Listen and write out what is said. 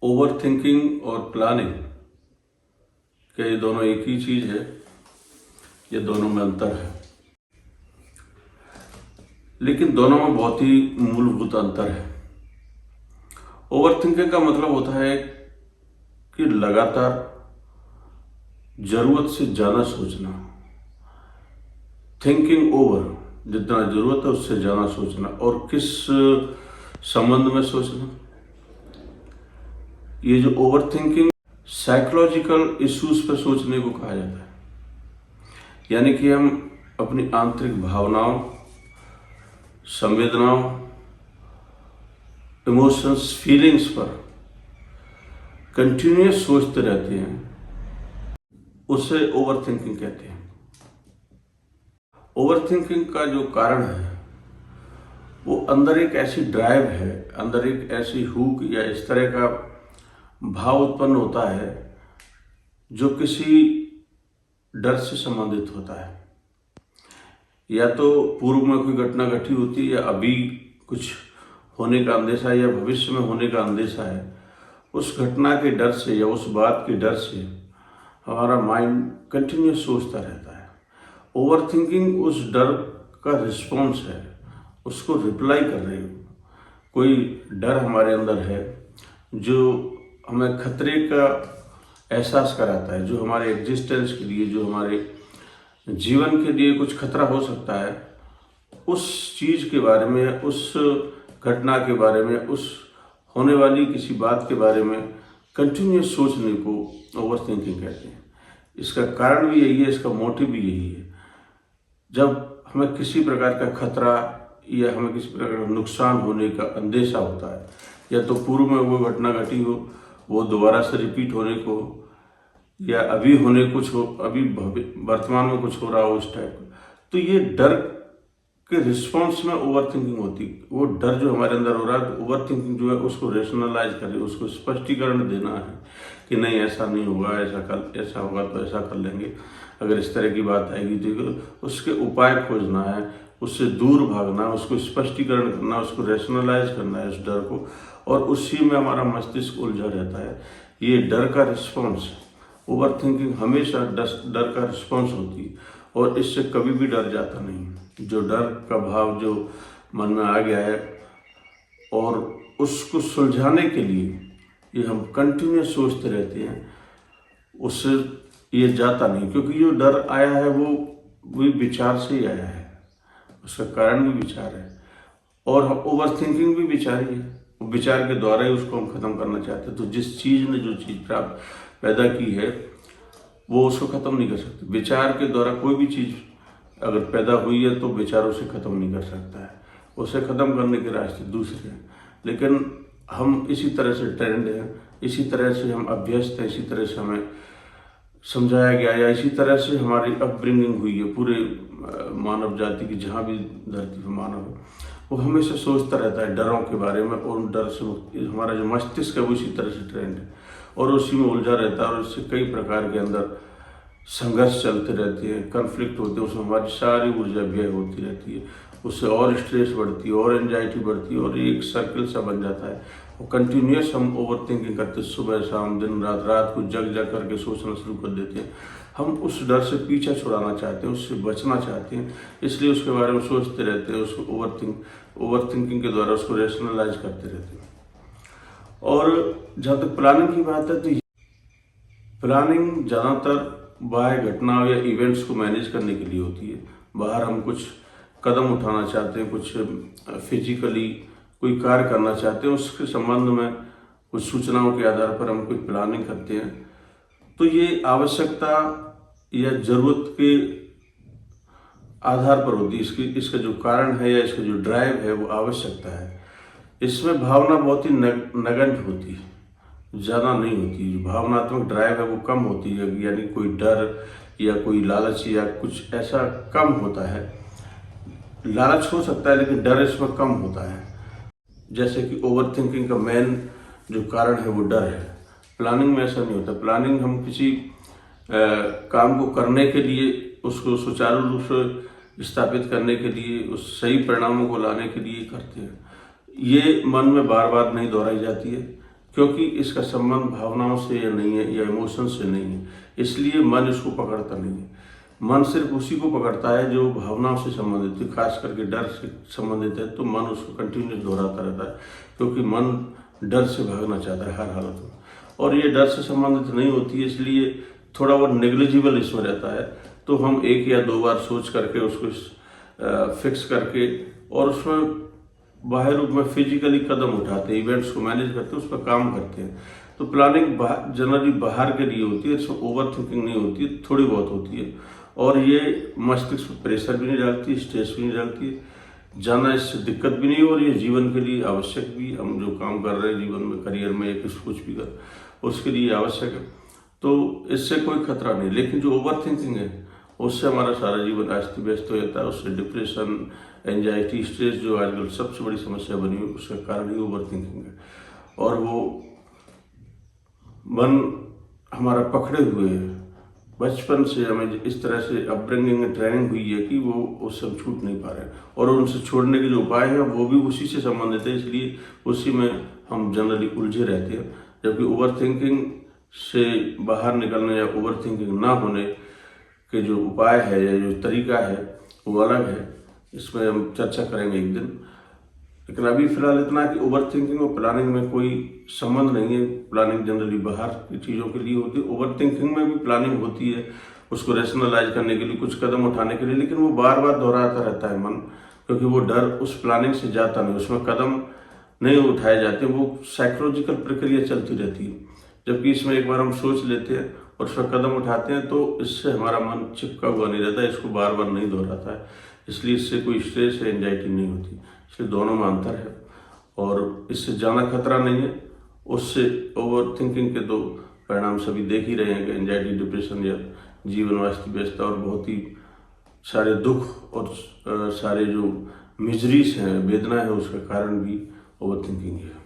Over thinking और planning क्या ये दोनों एक ही चीज है? ये दोनों में अंतर है, लेकिन दोनों में बहुत ही मूलभूत अंतर है। ओवर थिंकिंग का मतलब होता है कि लगातार जरूरत से ज्यादा सोचना, थिंकिंग ओवर, जितना जरूरत है उससे ज्यादा सोचना। और किस संबंध में सोचना? ये जो ओवर थिंकिंग साइकोलॉजिकल इश्यूज पर सोचने को कहा जाता है, यानी कि हम अपनी आंतरिक भावनाओं, संवेदनाओं, इमोशंस, फीलिंग्स पर कंटिन्यूस सोचते रहते हैं, उसे ओवर थिंकिंग कहते हैं। ओवर थिंकिंग का जो कारण है वो अंदर एक ऐसी ड्राइव है, अंदर एक ऐसी हुक या इस तरह का भाव उत्पन्न होता है जो किसी डर से संबंधित होता है। या तो पूर्व में कोई घटना घटी होती है, या अभी कुछ होने का अंदेशा, या भविष्य में होने का अंदेशा है। उस घटना के डर से या उस बात के डर से हमारा माइंड कंटिन्यूस सोचता रहता है। ओवर थिंकिंग उस डर का रिस्पॉन्स है, उसको रिप्लाई कर रही हो। कोई डर हमारे अंदर है जो हमें खतरे का एहसास कराता है, जो हमारे एग्जिस्टेंस के लिए, जो हमारे जीवन के लिए कुछ खतरा हो सकता है। उस चीज के बारे में, उस घटना के बारे में, उस होने वाली किसी बात के बारे में कंटिन्यूस सोचने को ओवर थिंकिंग कहते हैं। इसका कारण भी यही है, इसका मोटिव भी यही है। जब हमें किसी प्रकार का खतरा या हमें किसी प्रकार का नुकसान होने का अंदेशा होता है, या तो पूर्व में वो घटना घटी हो, वो दोबारा से रिपीट होने को, या अभी होने कुछ हो, अभी वर्तमान में कुछ हो रहा हो इस टाइप का, तो ये डर के रिस्पॉन्स में ओवर थिंकिंग होती है। वो डर जो हमारे अंदर हो रहा है, तो ओवर थिंकिंग जो है उसको रेशनलाइज करे, उसको स्पष्टीकरण देना है कि नहीं, ऐसा नहीं होगा, ऐसा होगा तो ऐसा कर लेंगे, अगर इस तरह की बात आएगी तो उसके उपाय खोजना है, उससे दूर भागना, उसको स्पष्टीकरण करना, उसको रेशनलाइज करना है उस डर को, और उसी में हमारा मस्तिष्क उलझा रहता है। ये डर का रिस्पॉन्स, ओवर थिंकिंग हमेशा डर का रिस्पॉन्स होती है, और इससे कभी भी डर जाता नहीं। जो डर का भाव जो मन में आ गया है, और उसको सुलझाने के लिए ये हम कंटिन्यूस सोचते रहते हैं, उससे ये जाता नहीं। क्योंकि जो डर आया है वो विचार से ही आया है, उसका कारण भी विचार है, और ओवर थिंकिंग भी विचार ही है। विचार के द्वारा ही उसको हम खत्म करना चाहते हैं। तो जिस चीज ने जो चीज प्राप्त पैदा की है वो उसको खत्म नहीं कर सकते। विचार के द्वारा कोई भी चीज अगर पैदा हुई है तो विचार उसे खत्म नहीं कर सकता है। उसे खत्म करने के रास्ते दूसरे हैं, लेकिन हम इसी तरह से ट्रेंड हैं, इसी तरह से हम अभ्यस्त हैं, इसी तरह से हमें समझाया गया, या इसी तरह से हमारी अपब्रिंगिंग हुई है। पूरे मानव जाति की जहाँ भी धरती पर मानव है, वो हमेशा सोचता रहता है डरों के बारे में, और डर से हमारा जो मस्तिष्क है वो इसी तरह से ट्रेंड है, और उसी में उलझा रहता है, और उससे कई प्रकार के अंदर संघर्ष चलते रहते हैं, कन्फ्लिक्ट होते हैं, उसमें हमारी सारी ऊर्जा व्यय होती रहती है, उससे और स्ट्रेस बढ़ती है, और एंजाइटी बढ़ती है, और एक सर्कल सा बन जाता है। और कंटिन्यूस हम ओवर थिंकिंग करते, सुबह शाम दिन रात, रात को जग जग करके सोचना शुरू कर देते हैं। हम उस डर से पीछा छुड़ाना चाहते हैं, उससे बचना चाहते हैं, इसलिए उसके बारे में सोचते रहते हैं, उसको ओवर थिंकिंग के द्वारा उसको रेशनलाइज करते रहते हैं। और जहाँ तक प्लानिंग की बात है, तो प्लानिंग ज़्यादातर बाह्य घटनाओं या इवेंट्स को मैनेज करने के लिए होती है। बाहर हम कुछ कदम उठाना चाहते हैं, कुछ फिजिकली कोई कार्य करना चाहते हैं, उसके संबंध में कुछ सूचनाओं के आधार पर हम कोई प्लानिंग करते हैं। तो ये आवश्यकता या जरूरत के आधार पर होती है। इसका जो कारण है या इसका जो ड्राइव है वो आवश्यकता है। इसमें भावना बहुत ही नगण्य होती है, ज़्यादा नहीं होती। जो भावनात्मक ड्राइव है वो कम होती है, यानी कोई डर या कोई लालच या कुछ ऐसा कम होता है। लालच हो सकता है लेकिन डर इसमें कम होता है। जैसे कि ओवर थिंकिंग का मेन जो कारण है वो डर है। प्लानिंग में ऐसा नहीं होता। प्लानिंग हम किसी काम को करने के लिए, उसको सुचारू रूप से स्थापित करने के लिए, उस सही परिणामों को लाने के लिए करते हैं। ये मन में बार बार नहीं दोहराई जाती है, क्योंकि इसका संबंध भावनाओं से या नहीं है या इमोशन से नहीं है, इसलिए मन इसको पकड़ता नहीं है। मन सिर्फ उसी को पकड़ता है जो भावनाओं से संबंधित है, खास करके डर से संबंधित है, तो मन उसको कंटिन्यूस दोहराता रहता है, क्योंकि मन डर से भागना चाहता है हर हालत में। और ये डर से संबंधित नहीं होती है, इसलिए थोड़ा बहुत नेग्लिजिबल इसमें रहता है। तो हम 1 या 2 बार सोच करके उसको फिक्स करके और उसमें बाहर रूप में फिजिकली कदम उठाते हैं, इवेंट्स को मैनेज करते हैं, उस पर काम करते हैं। तो प्लानिंग जनरली बाहर के लिए होती है, इसमें ओवर थिंकिंग नहीं होती है, थोड़ी बहुत होती है। और ये मस्तिष्क पर प्रेशर भी नहीं डालती, स्ट्रेस भी नहीं डालती, जाना इससे दिक्कत भी नहीं। और ये जीवन के लिए आवश्यक भी, हम जो काम कर रहे हैं जीवन में, करियर में या कुछ भी कर, उसके लिए आवश्यक है। तो इससे कोई खतरा नहीं। लेकिन जो ओवर थिंकिंग है उससे हमारा सारा जीवन अस्त व्यस्त हो जाता है। उससे डिप्रेशन, एंजाइटी, स्ट्रेस जो आजकल सबसे बड़ी समस्या बनी हुई, उसका कारण ही ओवर थिंकिंग है। और वो मन हमारा पकड़े हुए है, बचपन से हमें इस तरह से अपब्रिंगिंग में ट्रेनिंग हुई है कि वो उससे हम छूट नहीं पा रहे हैं। और उनसे छोड़ने के जो उपाय हैं वो भी उसी से संबंधित है, इसलिए उसी में हम जनरली उलझे रहते हैं। जबकि ओवर थिंकिंग से बाहर निकलने या ओवर थिंकिंग ना होने के जो उपाय है या जो तरीका है वो अलग है, इसमें हम चर्चा करेंगे एक दिन। लेकिन अभी फिलहाल इतना कि ओवर थिंकिंग और प्लानिंग में कोई संबंध नहीं है। प्लानिंग जनरली बाहर की चीज़ों के लिए होती है, ओवर थिंकिंग में भी प्लानिंग होती है, उसको रैशनलाइज करने के लिए, कुछ कदम उठाने के लिए, लेकिन वो बार बार दोहराता रहता है मन, क्योंकि वो डर उस प्लानिंग से जाता नहीं, उसमें कदम नहीं उठाए जाते, वो साइकोलॉजिकल प्रक्रिया चलती रहती है। जबकि इसमें एक बार हम सोच लेते हैं और उस पर कदम उठाते हैं तो इससे हमारा मन चिपका हुआ नहीं रहता, इसको बार बार नहीं दोहराता है, इसलिए इससे कोई स्ट्रेस या एंजाइटी नहीं होती। इसलिए दोनों में अंतर है और इससे ज़्यादा खतरा नहीं है। उससे ओवर थिंकिंग के तो परिणाम सभी देख ही रहे हैं कि एंजाइटी, डिप्रेशन या जीवन अस्त व्यस्त और बहुत ही सारे दुख और सारे जो मिजरीज हैं, वेदना है, उसका कारण भी ओवर थिंकिंग है।